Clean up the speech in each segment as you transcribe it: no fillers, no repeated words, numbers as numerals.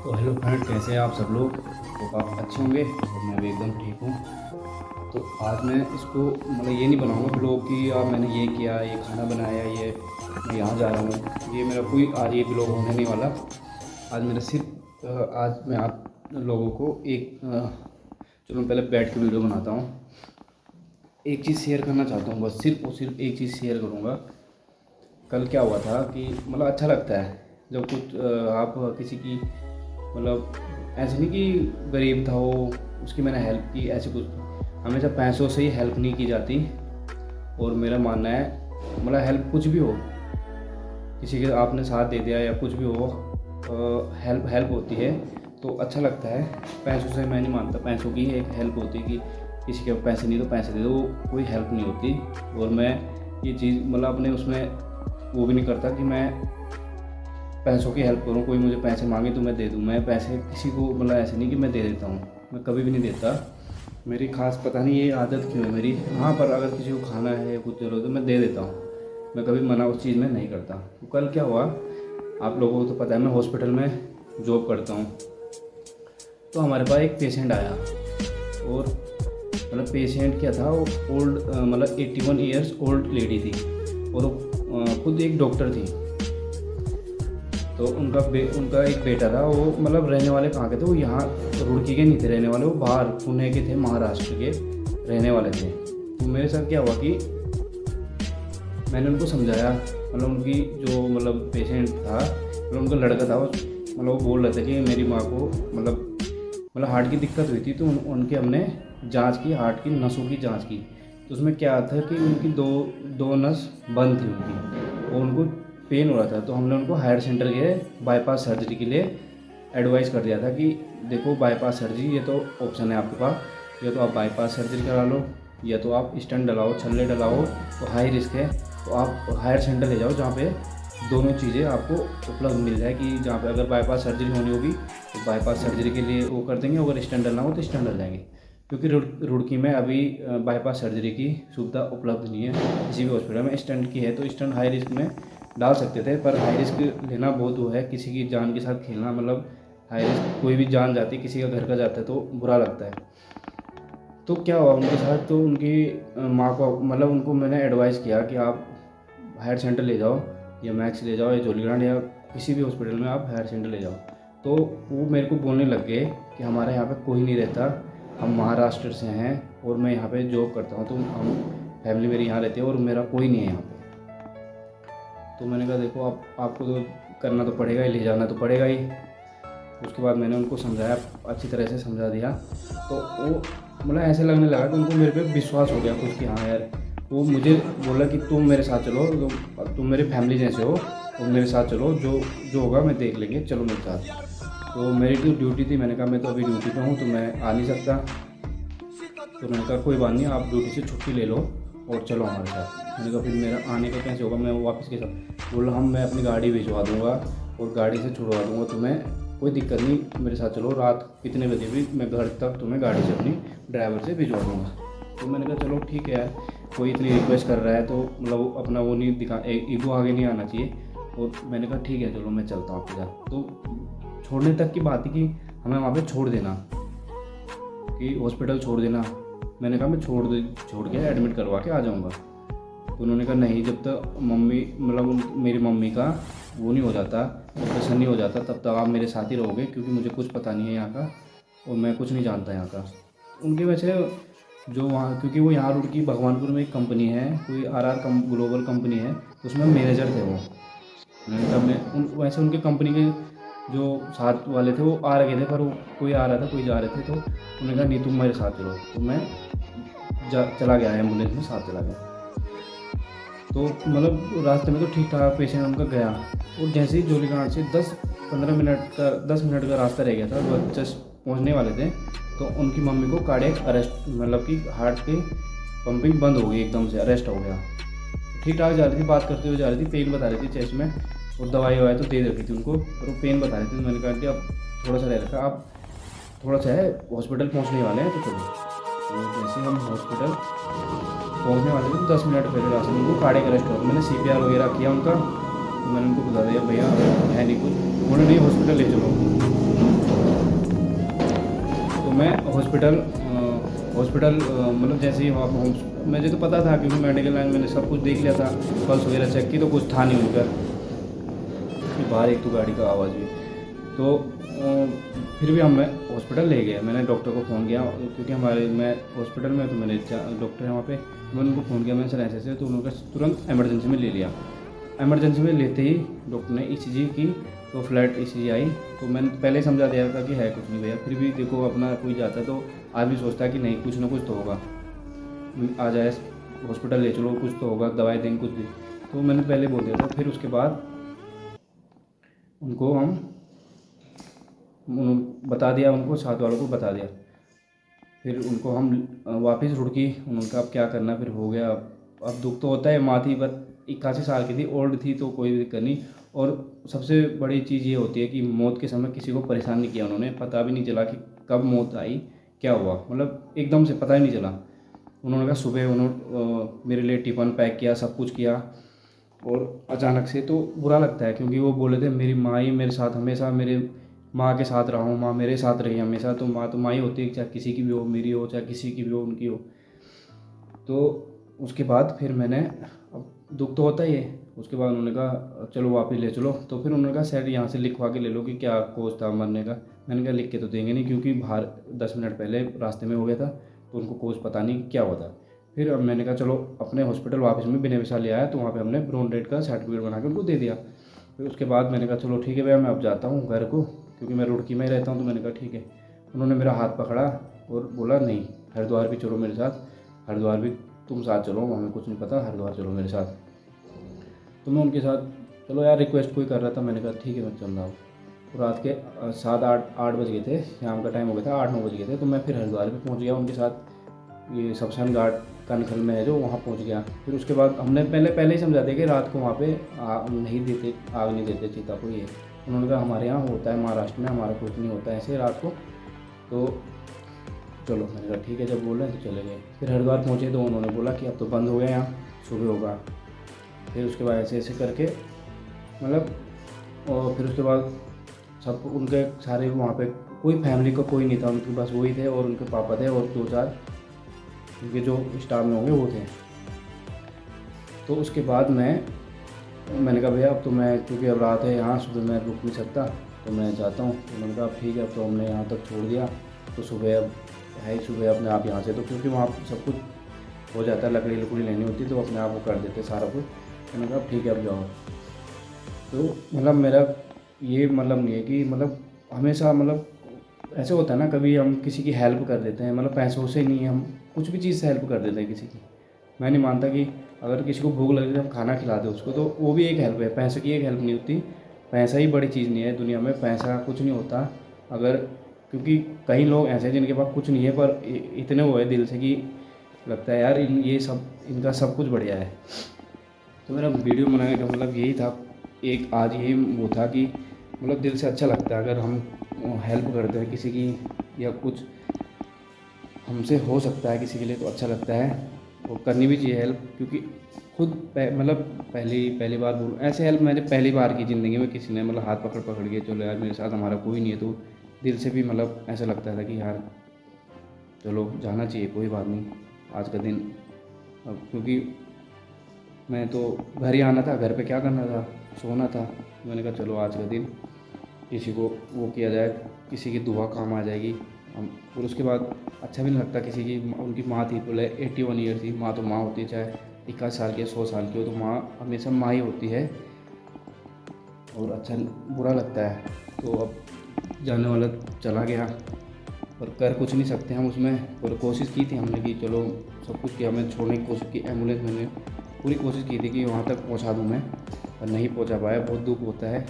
तो hello friend, कैसे हैं आप सब लोग। तो आप अच्छे होंगे और मैं भी एकदम ठीक हूँ। तो आज मैं इसको मतलब ये नहीं बनाऊँगा ब्लॉग कि आप मैंने ये किया, ये खाना बनाया, ये मैं यहाँ जा रहा हूँ। ये मेरा कोई आज ये ब्लॉग होने नहीं वाला। आज मेरा सिर्फ आज मैं आप लोगों को एक चलो मैं पहले बैठ के वीडियो बनाता हूँ। एक चीज़ शेयर करना चाहता हूँ, बस सिर्फ और सिर्फ एक चीज़ शेयर करूँगा। कल क्या हुआ था कि मतलब अच्छा लगता है जब कुछ आप किसी की मतलब ऐसे नहीं कि गरीब था वो, उसकी मैंने हेल्प की, ऐसे कुछ हमेशा पैसों से ही हेल्प नहीं की जाती। और मेरा मानना है मतलब हेल्प कुछ भी हो, किसी के आपने साथ दे दिया या कुछ भी हो, हेल्प हेल्प होती है तो अच्छा लगता है। पैसों से मैं नहीं मानता, पैसों की एक हेल्प होती है कि किसी के पैसे नहीं तो पैसे दे दो, वो कोई हेल्प नहीं होती। और मैं ये चीज़ मतलब अपने उसमें वो भी नहीं करता कि मैं पैसों की हेल्प करूँ। कोई मुझे पैसे मांगे तो मैं दे दूँ, मैं पैसे किसी को मतलब ऐसे नहीं कि मैं दे देता हूँ, मैं कभी भी नहीं देता। मेरी खास पता नहीं ये आदत क्यों है मेरी। हाँ, पर अगर किसी को खाना है कुछ ज़रूरत है तो मैं दे देता हूँ, मैं कभी मना उस चीज़ में नहीं करता। तो कल क्या हुआ, आप लोगों को तो पता है मैं हॉस्पिटल में जॉब करता हूँ। तो हमारे पास एक पेशेंट आया और मतलब पेशेंट क्या था, वो ओल्ड मतलब 81 ईयर्स ओल्ड लेडी थी और वो खुद एक डॉक्टर थी। तो उनका एक बेटा था, वो मतलब रहने वाले कहाँ के थे, वो यहाँ रुड़की के नहीं थे रहने वाले, वो बाहर पुणे के थे, महाराष्ट्र के रहने वाले थे। तो मेरे साथ क्या हुआ कि मैंने उनको समझाया, मतलब उनकी जो मतलब पेशेंट था, मतलब उनका लड़का था, वो मतलब वो बोल रहे थे कि मेरी माँ को मतलब हार्ट की दिक्कत हुई थी। तो उनके हमने जांच की, हार्ट की नसों की जांच की। तो उसमें क्या था कि उनकी दो दो नस बंद थी उनकी और उनको पेन हो रहा था। तो हमने उनको हायर सेंटर के बाईपास सर्जरी के लिए एडवाइस कर दिया था कि देखो बाईपास सर्जरी ये तो ऑप्शन है आपके पास, या तो आप बाईपास सर्जरी करा लो या तो आप स्टेंट डलाओ, छल्ले डलाओ, तो हाई रिस्क है। तो आप हायर सेंटर ले जाओ जहाँ पे दोनों चीज़ें आपको उपलब्ध मिल जाए, कि जहाँ पे अगर बाईपास सर्जरी होनी होगी तो बाईपास सर्जरी के लिए वो कर देंगे, अगर स्टेंट डलना हो तो स्टेंट डल जाएंगे। क्योंकि रुड़की में अभी बाईपास सर्जरी की सुविधा उपलब्ध नहीं है किसी भी हॉस्पिटल में। स्टेंट की है तो स्टेंट हाई रिस्क में डाल सकते थे, पर हाई रिस्क लेना बहुत वो है, किसी की जान के साथ खेलना, मतलब हाई रिस्क कोई भी जान जाती है, किसी का घर का जाता है तो बुरा लगता है। तो क्या हुआ उनके साथ, तो उनकी माँ को मतलब उनको मैंने एडवाइस किया कि आप हायर सेंटर ले जाओ, या मैक्स ले जाओ, या जॉलीग्रांट, या किसी भी हॉस्पिटल में आप हायर सेंटर ले जाओ। तो वो मेरे को बोलने लग गए कि हमारे यहाँ पे कोई नहीं रहता, हम महाराष्ट्र से हैं और मैं यहाँ पे जॉब करता हूँ, तो हम फैमिली मेरी यहाँ रहती है और मेरा कोई नहीं है यहाँ पे। तो मैंने कहा देखो आपको तो करना तो पड़ेगा ही, ले जाना तो पड़ेगा ही। उसके बाद मैंने उनको समझाया, अच्छी तरह से समझा दिया। तो वो मतलब ऐसे लगने लगा कि उनको मेरे पे विश्वास हो गया कुछ, कि हाँ यार, वो मुझे बोला कि तुम मेरे साथ चलो, तुम मेरी फैमिली जैसे हो, तुम मेरे साथ चलो, जो जो होगा मैं देख लेंगे, चलो मेरे साथ। तो मेरी तो ड्यूटी थी, मैंने कहा मैं तो अभी ड्यूटी पे हूँ तो मैं आ नहीं सकता। तो मैंने कहा कोई बात नहीं, आप ड्यूटी से छुट्टी ले लो और चलो हमारे साथ। मैंने कहा फिर मेरा आने का कैसे होगा, मैं वापस के साथ बोला, हम मैं अपनी गाड़ी भिजवा दूँगा और गाड़ी से छुड़वा दूँगा तुम्हें, कोई दिक्कत नहीं, मेरे साथ चलो, रात कितने बजे भी मैं घर तक तुम्हें गाड़ी से अपनी ड्राइवर से भिजवा दूँगा। तो मैंने कहा चलो ठीक है यार, कोई इतनी रिक्वेस्ट कर रहा है तो मतलब वो अपना वो नहीं दिखा, ईगो आगे नहीं आना चाहिए। और मैंने कहा ठीक है चलो मैं चलता हूँ आपके साथ। तो छोड़ने तक की बात थी कि हमें वहाँ पे छोड़ देना, कि हॉस्पिटल छोड़ देना। मैंने कहा मैं छोड़ के एडमिट करवा के आ जाऊँगा। तो उन्होंने कहा नहीं, जब तक मम्मी मतलब मेरी मम्मी का वो नहीं हो जाता, ऑपरेशन नहीं हो जाता, तब तक आप मेरे साथ ही रहोगे, क्योंकि मुझे कुछ पता नहीं है यहाँ का और मैं कुछ नहीं जानता यहाँ का। उनकी वजह से जो वहाँ, क्योंकि वो यहाँ रुड़की भगवानपुर में एक कंपनी है, कोई ग्लोबल कंपनी है, तो उसमें मैनेजर थे वो। मैंने कहा मैं वैसे उनके कंपनी के जो साथ वाले थे वो आ रहे थे, पर वो कोई आ रहा था कोई जा रहे थे। तो उन्होंने कहा नहीं तुम मेरे साथ चलो, तो मैं चला गया, एम्बुलेंस में साथ चला गया। तो मतलब रास्ते में तो ठीक ठाक पेशेंट उनका गया, और जैसे ही जोलीघाट से 10 मिनट का रास्ता रह गया था, वो जस्ट पहुंचने वाले थे, तो उनकी मम्मी को कार्डियक अरेस्ट, मतलब कि हार्ट की पंपिंग बंद हो गई, एकदम से अरेस्ट हो गया। ठीक ठाक जा रही थी, बात करते हुए जा रही थी, पेन बता रही थी चेस्ट में, और दवाई ववाई तो दे रखी थी उनको, और वो पेन बता रही थी। तो मैंने कहा कि अब थोड़ा सा रह रखा, आप थोड़ा सा है, हॉस्पिटल पहुंचने वाले हैं तो चलो। तो जैसे हम हॉस्पिटल पहुंचने वाले थे तो 10 मिनट पहले रास्ते में उनको कार्डियक अरेस्ट हुआ। मैंने CPR वगैरह किया उनका, तो मैंने उनको बता दिया भैया है नहीं कुछ, बोले नहीं हॉस्पिटल ले चलो। हॉस्पिटल मतलब जैसे ही वहाँ पहुँच, मुझे तो पता था क्योंकि मेडिकल लाइन मैंने सब कुछ देख लिया था, पल्स वगैरह चेक की तो कुछ था नहीं उनका। फिर बाहर एक तो गाड़ी का आवाज़ भी, तो फिर भी हमें हॉस्पिटल ले गए। मैंने डॉक्टर को फ़ोन किया क्योंकि मैं हॉस्पिटल में, तो मैंने डॉक्टर है वहाँ पे, मैंने उनको फ़ोन किया, मैंने सर ऐसे तो उन्होंने तुरंत इमरजेंसी में ले लिया। इमरजेंसी में लेते ही डॉक्टर ने ईसीजी की, तो फ्लैट ईसीजी आई। तो मैंने पहले ही समझा दिया था कि है कुछ नहीं भैया, फिर भी देखो अपना कोई जाता है तो आदमी सोचता है कि नहीं कुछ ना कुछ तो होगा, आ जाए हॉस्पिटल ले चलो, कुछ तो होगा, दवाई देंगे कुछ भी। तो मैंने पहले बोल दिया था। फिर उसके बाद उनको बता दिया, उनको साथ वालों को बता दिया। फिर उनको हम वापस रुड़की, उन्होंने कहा अब क्या करना, फिर हो गया। अब दुख तो होता है, माँ थी बस 81 साल की थी, ओल्ड थी तो कोई दिक्कत नहीं। और सबसे बड़ी चीज़ ये होती है कि मौत के समय किसी को परेशान नहीं किया उन्होंने, पता भी नहीं चला कि कब मौत आई, क्या हुआ, मतलब एकदम से पता ही नहीं चला। उन्होंने कहा सुबह उन्होंने मेरे लिए टिफ़िन पैक किया, सब कुछ किया, और अचानक से तो बुरा लगता है क्योंकि वो बोले थे मेरी माँ ही मेरे साथ हमेशा, मेरे माँ के साथ रहा हूँ, माँ मेरे साथ रही हमेशा। तो माँ ही होती है, चाहे किसी की भी हो, मेरी हो चाहे किसी की भी हो, उनकी हो। तो उसके बाद फिर मैंने, अब दुख तो होता ही है, उसके बाद उन्होंने कहा चलो वापस ले चलो। तो फिर उन्होंने कहा सर यहाँ से लिखवा के ले लो कि क्या कोस था मरने का। मैंने कहा लिख के तो देंगे नहीं क्योंकि बाहर 10 मिनट पहले रास्ते में हो गया था, तो उनको कोस पता नहीं क्या हुआ था। फिर अब मैंने कहा चलो अपने हॉस्पिटल वापस में बिना पैसा ले आया, तो वहाँ पे हमने ब्रोन डेड का सर्टिफिकेट बना के उनको दे दिया। फिर उसके बाद मैंने कहा चलो ठीक है भैया, मैं अब जाता हूँ घर को, क्योंकि मैं रुड़की में ही रहता हूँ। तो मैंने कहा ठीक है। उन्होंने मेरा हाथ पकड़ा और बोला नहीं हरिद्वार भी चलो मेरे साथ, हरिद्वार भी तुम साथ चलो, हमें कुछ नहीं पता, हरिद्वार चलो मेरे साथ। तो मैं उनके साथ, चलो यार रिक्वेस्ट कोई कर रहा था, मैंने कहा ठीक है मैं चल रहा हूँ। तो रात के 7-8 बज गए थे, शाम का टाइम हो गया था, 8-9 बज गए थे। तो मैं फिर हरिद्वार भी पहुँच गया उनके साथ, ये शमशान घाट कनखल में है जो, वहाँ पहुँच गया। फिर उसके बाद हमने पहले ही समझा दिया कि रात को वहाँ पे नहीं देते, आग नहीं देते चिता को। ये उन्होंने कहा हमारे यहाँ होता है, महाराष्ट्र में हमारा कुछ नहीं होता है ऐसे रात को, तो चलो। मैंने कहा ठीक है, जब बोल रहे हैं तो चले गए। फिर हरिद्वार पहुँचे तो उन्होंने बोला कि अब तो बंद हो गया यहाँ, सुबह होगा। फिर उसके बाद ऐसे ऐसे करके मतलब, और फिर उसके बाद सब उनके सारे वहाँ पे कोई फैमिली का कोई नहीं था, उनके पास वही थे और उनके पापा थे और 2-4 उनके जो स्टाफ में होंगे वो थे। तो उसके बाद मैंने कहा भैया अब तो मैं, क्योंकि अब रात है यहाँ, सुबह मैं रुक नहीं सकता, तो मैं जाता हूँ। तो उन्होंने कहा ठीक है, अब तो हमने यहाँ तक छोड़ दिया, तो सुबह अब है ही सुबह अपने आप यहाँ से, तो क्योंकि वहाँ सब कुछ हो जाता है, लकड़ी लकड़ी लेनी होती तो अपने आप वो कर देते सारा कुछ। मैंने कहा ठीक है अब जाओ। तो मतलब मेरा ये मतलब नहीं है कि मतलब हमेशा मतलब ऐसे होता है ना, कभी हम किसी की हेल्प कर देते हैं, मतलब पैसों से नहीं, हम कुछ भी चीज़ से हेल्प कर देते हैं किसी की। मैं नहीं मानता कि अगर किसी को भूख लग रही है हम खाना खिला दें उसको, तो वो भी एक हेल्प है, पैसे की एक हेल्प नहीं होती। पैसा ही बड़ी चीज़ नहीं है दुनिया में, पैसा कुछ नहीं होता अगर, क्योंकि कई लोग ऐसे हैं जिनके पास कुछ नहीं है पर इतने वो है दिल से कि लगता है यार ये सब इनका सब कुछ बढ़िया है। तो मेरा वीडियो बनाने का मतलब यही था, एक आज यही वो था कि मतलब दिल से अच्छा लगता है अगर हम हेल्प करते हैं किसी की, या कुछ हमसे हो सकता है किसी के लिए तो अच्छा लगता है, और करनी भी चाहिए हेल्प। क्योंकि खुद मतलब पहली बार बोल ऐसे हेल्प मैंने पहली बार की ज़िंदगी में, किसी ने मतलब हाथ पकड़ पकड़ के चलो यार मेरे साथ, हमारा कोई नहीं है, तो दिल से भी मतलब ऐसा लगता था कि यार चलो जाना चाहिए, कोई बात नहीं आज का दिन। अब क्योंकि मैं तो घर ही आना था, घर पे क्या करना था, सोना था। मैंने कहा चलो आज का दिन किसी को वो किया जाए, किसी की दुआ काम आ जाएगी हम। फिर उसके बाद अच्छा भी नहीं लगता किसी की, उनकी माँ थी बोले 81 ईयर थी, माँ तो माँ होती है, चाहे 21 साल की 100 साल की हो, तो माँ हमेशा माँ ही होती है, और अच्छा बुरा लगता है। तो अब जाने वाला चला गया, पर कर कुछ नहीं सकते हम उसमें। और कोशिश की थी हमने कि चलो सब कुछ किया, हमें छोड़ने की कोशिश की, एम्बुलेंस मैंने पूरी कोशिश की थी कि वहाँ तक पहुँचा दूँ मैं, पर नहीं पहुँचा पाया, बहुत दुख होता है।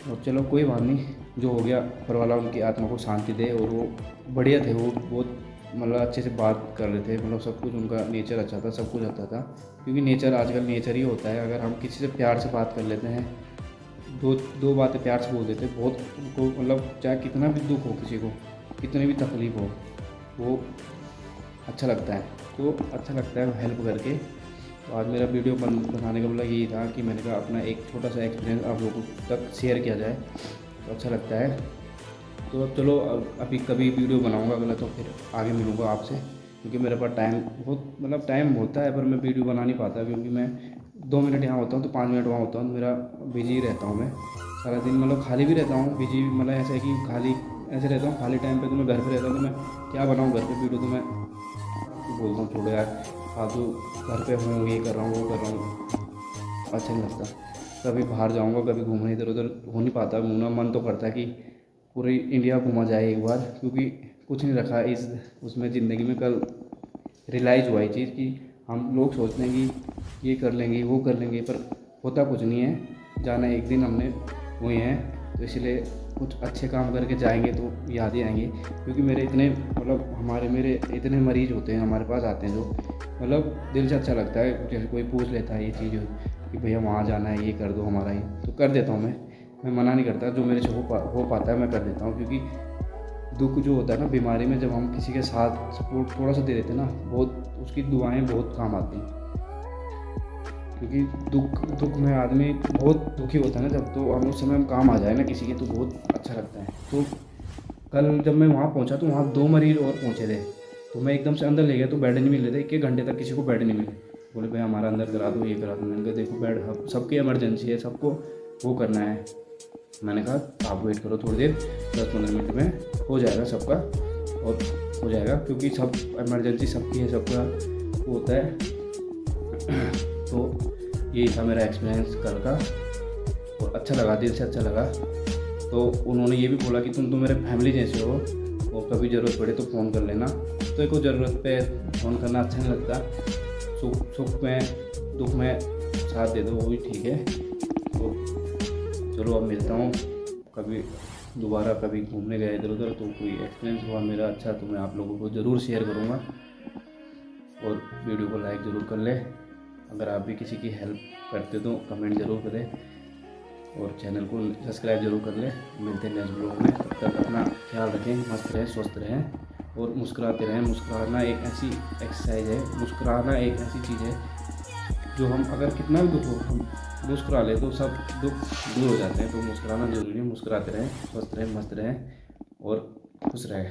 और चलो कोई बात नहीं, जो हो गया ऊपर वाला उनकी आत्मा को शांति दे। और वो बढ़िया थे, वो बहुत मतलब अच्छे से बात कर रहे थे, मतलब सब कुछ उनका नेचर अच्छा था, सब कुछ अच्छा था। क्योंकि नेचर आजकल नेचर ही होता है, अगर हम किसी से प्यार से बात कर लेते हैं, दो बातें प्यार से बोल देते हैं, बहुत उनको मतलब चाहे कितना भी दुख हो किसी को, कितनी भी तकलीफ़ हो, वो अच्छा लगता है। तो अच्छा लगता है हेल्प करके। तो आज मेरा वीडियो बनाने का मतलब यही था कि मैंने कहा अपना एक छोटा सा एक्सपीरियंस आप लोगों तक शेयर किया जाए, तो अच्छा लगता है। तो अब चलो अभी कभी वीडियो बनाऊँगा अगला, तो फिर आगे मिलूँगा आपसे, क्योंकि मेरे पास टाइम बहुत मतलब टाइम होता है, पर मैं वीडियो बना नहीं पाता, क्योंकि मैं 2 मिनट यहाँ होता हूँ तो 5 मिनट वहाँ होता हूँ, तो मेरा बिजी रहता हूँ मैं सारा दिन, मतलब खाली भी रहता हूँ, बिजी मतलब ऐसा है कि खाली ऐसे रहता हूँ, खाली टाइम पे तो मैं घर पे रहता हूँ, तो मैं क्या बनाऊँ घर पे वीडियो, तो मैं बोलता हूँ छोड़ो यार फालतू, घर पे हूँ ये कर रहा हूँ वो कर रहा हूँ, अच्छा नहीं लगता। कभी बाहर जाऊँगा, कभी घूमने इधर उधर हो नहीं पाता घूमना, मन तो करता है कि पूरी इंडिया घूमा जाए एक बार, क्योंकि कुछ नहीं रखा इस उसमें ज़िंदगी में। कल रियलाइज़ हुआ ये चीज़ कि हम लोग सोचते हैं कि ये कर लेंगे वो कर लेंगे, पर होता कुछ नहीं है। जाना एक दिन हमने हुए हैं, तो इसलिए कुछ अच्छे काम करके जाएंगे तो याद ही आएंगे। क्योंकि मेरे इतने मतलब मेरे इतने मरीज़ होते हैं हमारे पास आते हैं, जो मतलब दिल से अच्छा लगता है, जैसे कोई पूछ लेता है ये चीज़ कि भैया वहाँ जाना है, ये कर दो हमारा, ये तो कर देता हूँ मैं मना नहीं करता, जो मेरे से हो पाता है मैं कर देता हूँ। क्योंकि दुःख जो होता है ना बीमारी में, जब हम किसी के साथ सपोर्ट थोड़ा सा दे देते हैं ना, बहुत उसकी दुआएं बहुत काम आती हैं। क्योंकि दुख में आदमी बहुत दुखी होता है ना जब, तो हम उस समय हम काम आ जाए ना किसी के, तो बहुत अच्छा लगता है। तो कल जब मैं वहाँ पहुँचा तो वहाँ 2 मरीज़ और पहुँचे थे, तो मैं एकदम से अंदर ले गया, तो बेड नहीं मिल रहे थे, 1 घंटे तक किसी को बेड नहीं मिले। बोले भाई हमारा अंदर करा दो, ये करा दो। मैंने कहा देखो बेड सबकी इमरजेंसी है, सबको वो करना है। मैंने कहा आप वेट करो थोड़ी देर, 10-15 मिनट में हो जाएगा सबका, और हो जाएगा, क्योंकि सब इमरजेंसी सबकी है, सबका वो होता है। तो यही था मेरा एक्सपीरियंस कल का, और अच्छा लगा, दिल से अच्छा लगा। तो उन्होंने ये भी बोला कि तुम तो मेरे फैमिली जैसे हो, और कभी ज़रूरत पड़े तो फ़ोन कर लेना। तो एक ज़रूरत पे फ़ोन करना अच्छा नहीं लगता, सुख में दुख में साथ दे दो, वो भी ठीक है। तो चलो अब मिलता हूँ कभी दोबारा, कभी घूमने गए इधर उधर, तो कोई एक्सपीरियंस हुआ मेरा अच्छा, तो मैं आप लोगों को ज़रूर शेयर करूँगा। और वीडियो को लाइक ज़रूर कर ले, अगर आप भी किसी की हेल्प करते तो कमेंट ज़रूर करें, और चैनल को सब्सक्राइब जरूर कर ले। मिलते हैं नेक्स्ट ब्लॉग में, तब तक अपना ख्याल रखें, मस्त रहें, स्वस्थ रहें, और मुस्कुराते रहें। मुस्कुराना एक ऐसी एक्सरसाइज है, मुस्कुराना एक ऐसी चीज़ है जो हम अगर कितना भी दुख हो, हम मुस्कुरा ले तो सब दुख दूर हो जाते हैं। तो मुस्कुराना जरूरी है, मुस्कुराते रहें, स्वस्थ रहें, मस्त रहें और खुश रहें।